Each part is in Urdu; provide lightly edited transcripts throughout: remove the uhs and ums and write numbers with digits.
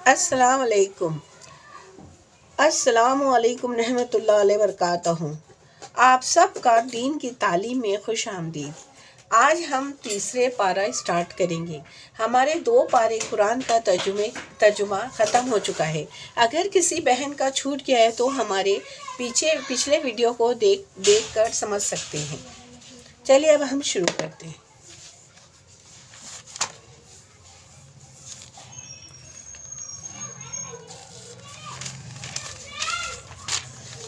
السلام علیکم رحمۃ اللہ علیہ وبرکاتہ۔ آپ سب کا دین کی تعلیم میں خوش آمدید۔ آج ہم تیسرے پارہ اسٹارٹ کریں گے۔ ہمارے 2 پارے قرآن کا ترجمہ ختم ہو چکا ہے۔ اگر کسی بہن کا چھوٹ گیا ہے تو ہمارے پچھلے ویڈیو کو دیکھ کر سمجھ سکتے ہیں۔ چلیے اب ہم شروع کرتے ہیں۔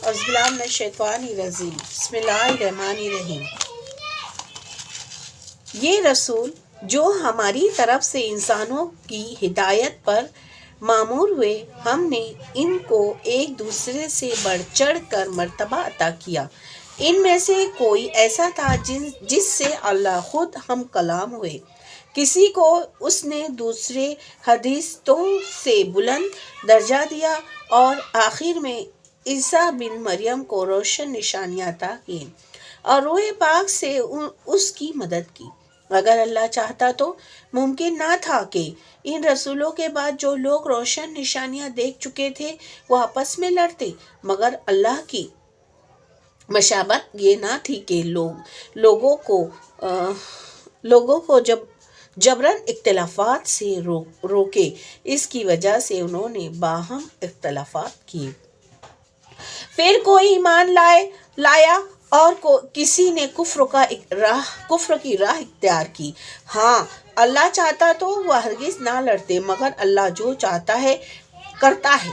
اعوذ باللہ من الشیطان الرجیم، بسم اللہ الرحمن الرحیم۔ یہ رسول جو ہماری طرف سے انسانوں کی ہدایت پر مامور ہوئے، ہم نے ان کو ایک دوسرے سے بڑھ چڑھ کر مرتبہ عطا کیا۔ ان میں سے کوئی ایسا تھا جس سے اللہ خود ہم کلام ہوئے، کسی کو اس نے دوسرے حدیثوں سے بلند درجہ دیا، اور آخر میں عیسیٰ بن مریم کو روشن نشانیاں عطا کی اور روح پاک سے اس کی مدد کی۔ اگر اللہ چاہتا تو ممکن نہ تھا کہ ان رسولوں کے بعد جو لوگ روشن نشانیاں دیکھ چکے تھے وہ آپس میں لڑتے، مگر اللہ کی مشیت یہ نہ تھی کہ لوگوں کو جبراً اختلافات سے روکے۔ اس کی وجہ سے انہوں نے باہم اختلافات کیے۔ پھر کوئی ایمان لایا اور کسی نے کفر کی راہ اختیار کی۔ ہاں، اللہ چاہتا تو وہ ہرگز نہ لڑتے، مگر اللہ جو چاہتا ہے کرتا ہے۔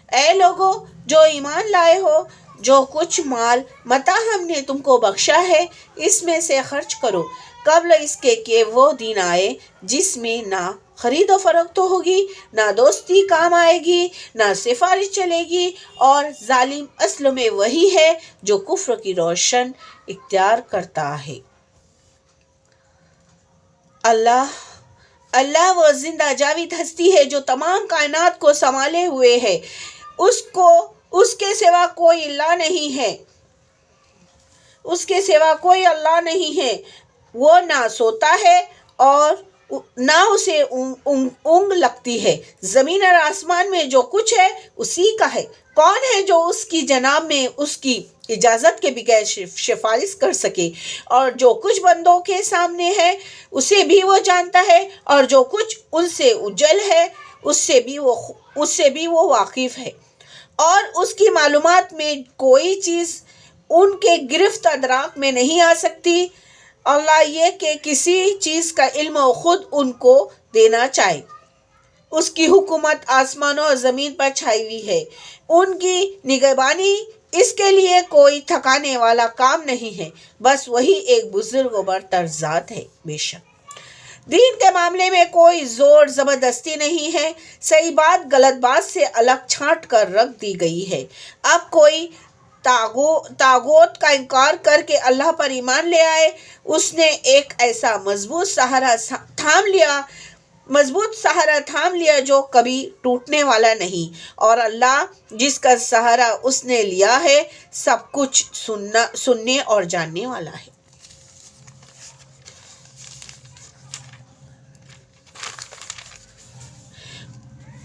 اے لوگو جو ایمان لائے ہو، جو کچھ مال متاع ہم نے تم کو بخشا ہے اس میں سے خرچ کرو، قبل اس کے کہ وہ دن آئے جس میں نہ خرید و فروخت ہوگی، نہ دوستی کام آئے گی، نہ سفارش چلے گی، اور ظالم اصل میں وہی ہے جو کفر کی روشن اختیار کرتا ہے۔ اللہ وہ زندہ جاوید ہستی ہے جو تمام کائنات کو سنبھالے ہوئے ہے۔ اس کے سوا کوئی اللہ نہیں ہے۔ وہ نہ سوتا ہے اور نہ اسے اونگ لگتی ہے۔ زمین اور آسمان میں جو کچھ ہے اسی کا ہے۔ کون ہے جو اس کی جناب میں اس کی اجازت کے بغیر سفارش کر سکے؟ اور جو کچھ بندوں کے سامنے ہے اسے بھی وہ جانتا ہے، اور جو کچھ ان سے اجل ہے اس سے بھی وہ واقف ہے، اور اس کی معلومات میں کوئی چیز ان کے گرفت ادراک میں نہیں آ سکتی، اللہ یہ کہ کسی چیز کا علم خود ان کو دینا چاہے۔ اس کی حکومت آسمانوں اور زمین پر چھائی ہوئی ہے، ان کی نگہبانی اس کے لیے کوئی تھکانے والا کام نہیں ہے، بس وہی ایک بزرگ و برتر ذات ہے۔ بے شک دین کے معاملے میں کوئی زور زبردستی نہیں ہے، صحیح بات غلط بات سے الگ چھانٹ کر رکھ دی گئی ہے۔ اب کوئی طاغوت کا انکار کر کے اللہ پر ایمان لے آئے، اس نے ایک ایسا مضبوط سہارا تھام لیا جو کبھی ٹوٹنے والا نہیں، اور اللہ جس کا سہارا اس نے لیا ہے سب کچھ سننے اور جاننے والا ہے۔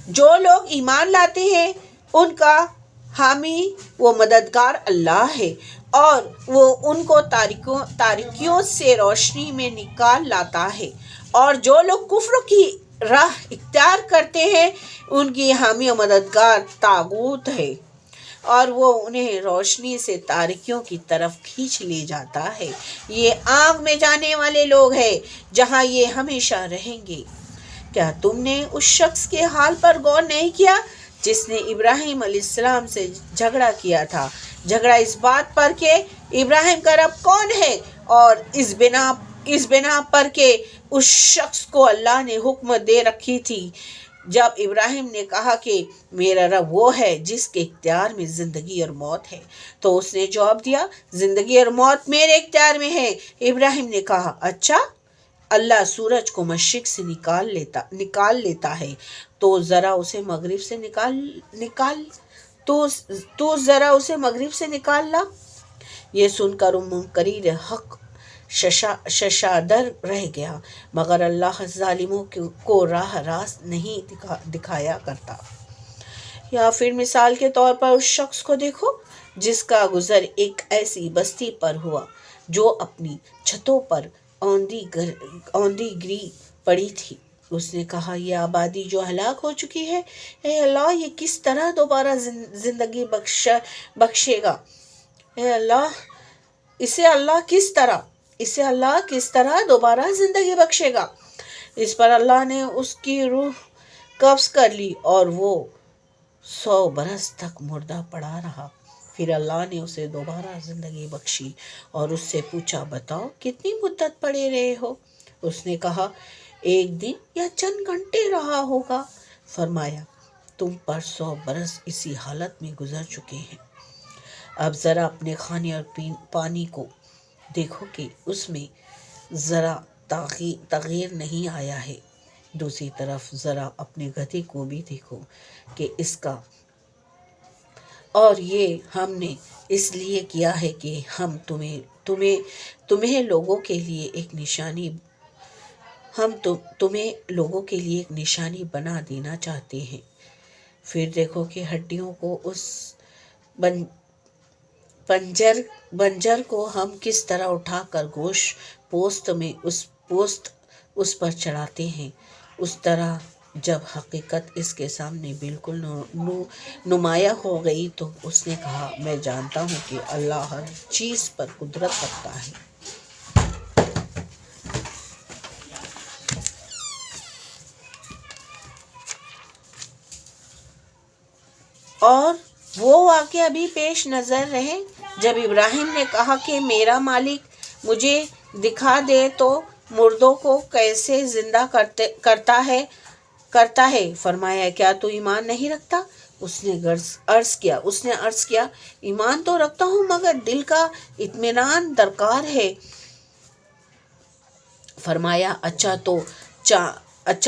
جو لوگ ایمان لاتے ہیں ان کا حامی و مددگار اللہ ہے، اور وہ ان کو تاریکیوں سے روشنی میں نکال لاتا ہے، اور جو لوگ کفر کی راہ اختیار کرتے ہیں ان کی حامی و مددگار طاغوت ہے، اور وہ انہیں روشنی سے تاریکیوں کی طرف کھینچ لے جاتا ہے۔ یہ آگ میں جانے والے لوگ ہیں جہاں یہ ہمیشہ رہیں گے۔ کیا تم نے اس شخص کے حال پر غور نہیں کیا جس نے ابراہیم علیہ السلام سے جھگڑا کیا تھا؟ جھگڑا اس بات پر کہ ابراہیم کا رب کون ہے، اور اس بنا پر کہ اس شخص کو اللہ نے حکم دے رکھی تھی۔ جب ابراہیم نے کہا کہ میرا رب وہ ہے جس کے اختیار میں زندگی اور موت ہے، تو اس نے جواب دیا زندگی اور موت میرے اختیار میں ہے۔ ابراہیم نے کہا اچھا، اللہ سورج کو مشرق سے نکال لیتا ہے تو ذرا اسے مغرب سے نکال لا۔ یہ سن کر منکرین حق ششادر رہ گیا، مگر اللہ ظالموں کو راہ راست نہیں دکھایا کرتا۔ یا پھر مثال کے طور پر اس شخص کو دیکھو جس کا گزر ایک ایسی بستی پر ہوا جو اپنی چھتوں پر اوندھی گری پڑی تھی۔ اس نے کہا، یہ آبادی جو ہلاک ہو چکی ہے، اے اللہ یہ کس طرح دوبارہ زندگی بخشے گا؟ اے اللہ اسے اللہ کس طرح دوبارہ زندگی بخشے گا؟ اس پر اللہ نے اس کی روح قبض کر لی اور وہ 100 برس تک مردہ پڑا رہا۔ پھر اللہ نے اسے دوبارہ زندگی بخشی اور اس سے پوچھا، بتاؤ کتنی مدت پڑے رہے ہو؟ اس نے کہا، 1 دن یا چند گھنٹے رہا ہوگا۔ فرمایا، تم پر 100 برس اسی حالت میں گزر چکے ہیں۔ اب ذرا اپنے کھانے اور پانی کو دیکھو کہ اس میں ذرا تغیر نہیں آیا ہے۔ دوسری طرف ذرا اپنے گدھے کو بھی دیکھو کہ اس کا، اور یہ ہم نے اس لیے کیا ہے کہ ہم تمہیں لوگوں کے لیے ایک نشانی بنا دینا چاہتے ہیں۔ پھر دیکھو کہ ہڈیوں کو اس بنجر کو ہم کس طرح اٹھا کر گوشت پوست میں اس پر چڑھاتے ہیں۔ اس طرح جب حقیقت اس کے سامنے بالکل نمایاں ہو گئی تو اس نے کہا، میں جانتا ہوں کہ اللہ ہر چیز پر قدرت رکھتا ہے۔ اور وہ واقعہ بھی پیش نظر رہے جب ابراہیم نے کہا کہ میرا مالک مجھے دکھا دے تو مردوں کو کیسے زندہ کرتا ہے۔ فرمایا، کیا تو ایمان نہیں رکھتا؟ اس نے عرض کیا، ایمان تو رکھتا ہوں مگر دل کا اطمینان درکار ہے۔ فرمایا، اچھا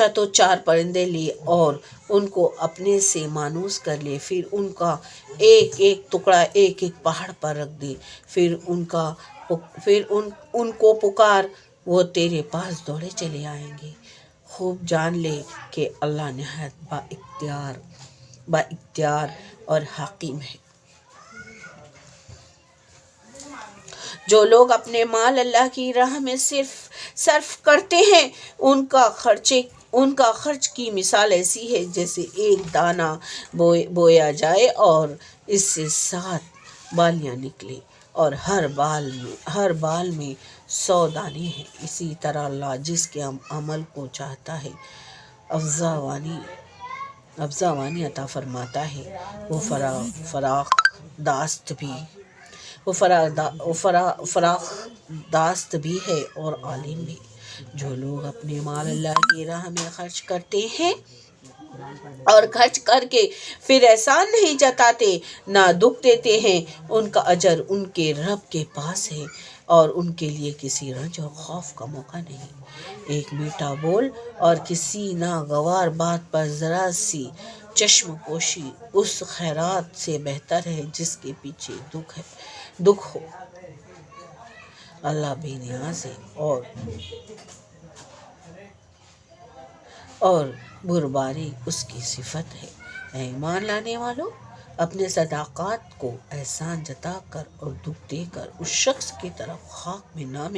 تو 4 پرندے لے اور ان کو اپنے سے مانوس کر لے، پھر ان کا ایک ایک ٹکڑا ایک ایک پہاڑ پر رکھ دے، پھر ان کو پکار، وہ تیرے پاس دوڑے چلے آئیں گے۔ خوب جان لے کہ اللہ نہایت با اختیار اور حکیم ہے۔ جو لوگ اپنے مال اللہ کی راہ میں صرف کرتے ہیں، ان کا خرچ کی مثال ایسی ہے جیسے ایک دانہ بویا جائے اور اس سے 7 بالیاں نکلے اور ہر بال میں 100 دانے ہیں۔ اسی طرح اللہ جس کے عمل کو چاہتا ہے افزاوانی عطا فرماتا ہے۔ وہ فراخ دست بھی ہے اور عالم بھی۔ جو لوگ اپنے مال اللہ کی راہ میں خرچ کرتے ہیں اور خرچ کر کے پھر احسان نہیں جتاتے، نہ دکھ دیتے ہیں، ان کا اجر ان کے رب کے پاس ہے اور ان کے لیے کسی رنج اور خوف کا موقع نہیں۔ ایک میٹھا بول اور کسی ناگوار بات پر ذرا سی چشم پوشی اس خیرات سے بہتر ہے جس کے پیچھے دکھ ہو۔ اللہ بے نیاز ہے اور بردباری اس کی صفت ہے۔ اے ایمان لانے والو، اپنے صدقات کو احسان جتا کر اور دکھ دے کر اس شخص کی طرف خاک میں نہ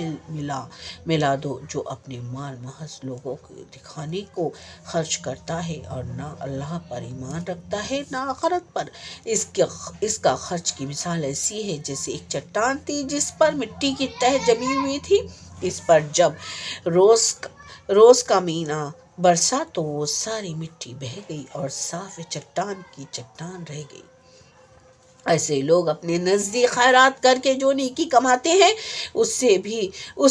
ملا دو جو اپنے مال محض لوگوں کو دکھانے کو خرچ کرتا ہے اور نہ اللہ پر ایمان رکھتا ہے نہ آخرت پر۔ اس کا خرچ کی مثال ایسی ہے جیسے ایک چٹان تھی جس پر مٹی کی تہ جمی ہوئی تھی۔ اس پر جب روز کا مہینہ برسا تو وہ ساری مٹی بہہ گئی اور صاف چٹان کی چٹان رہ گئی۔ ایسے لوگ اپنے نزدیک خیرات کر کے جو نیکی کماتے ہیں اس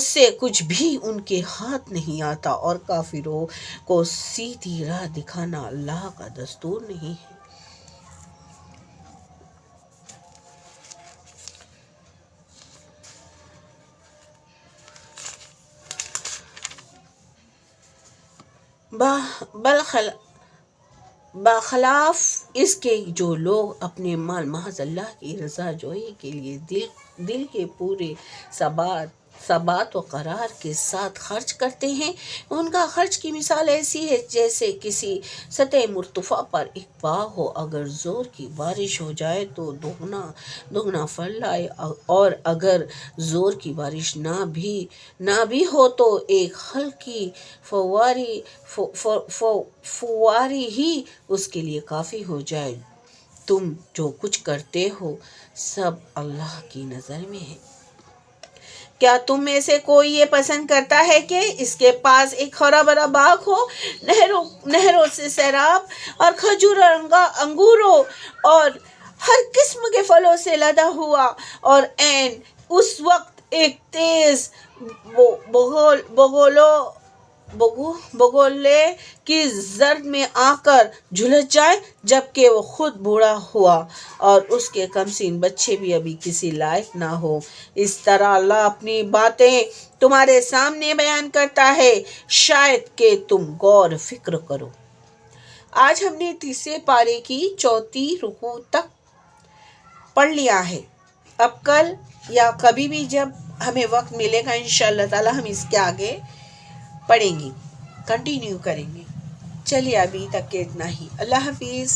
سے کچھ بھی ان کے ہاتھ نہیں آتا، اور کافروں کو سیدھی راہ دکھانا اللہ کا دستور نہیں ہے۔ بخلاف اس کے جو لوگ اپنے مال محض اللہ کی رضا جوئی کے لیے دل کے پورے ثبات ثبات و قرار کے ساتھ خرچ کرتے ہیں، ان کا خرچ کی مثال ایسی ہے جیسے کسی سطح مرتفع پر ایک باغ ہو، اگر زور کی بارش ہو جائے تو دگنا پھل لائے، اور اگر زور کی بارش نہ بھی ہو تو ایک ہلکی فواری ہی اس کے لیے کافی ہو جائے۔ تم جو کچھ کرتے ہو سب اللہ کی نظر میں ہے۔ کیا تم میں سے کوئی یہ پسند کرتا ہے کہ اس کے پاس ایک ہرا بھرا باغ ہو، نہروں سے سیراب اور کھجوروں، انگوروں اور ہر قسم کے پھلوں سے لدا ہوا، اور عین اس وقت ایک تیز بگولے کی زرد میں آ کر جھلس جائے، جبکہ وہ خود بوڑھا ہوا اور اس کے کمسین بچے بھی ابھی کسی لائق نہ ہو۔ اس طرح اللہ اپنی باتیں تمہارے سامنے بیان کرتا ہے، شاید کہ تم غور و فکر کرو۔ آج ہم نے تیسرے پارے کی 4 رکوع تک پڑھ لیا ہے۔ اب کل یا کبھی بھی جب ہمیں وقت ملے گا انشاءاللہ تعالی ہم اس کے آگے پڑھیں گے، کنٹینیو کریں گے۔ چلیے ابھی تک کے اتنا ہی، اللہ حافظ۔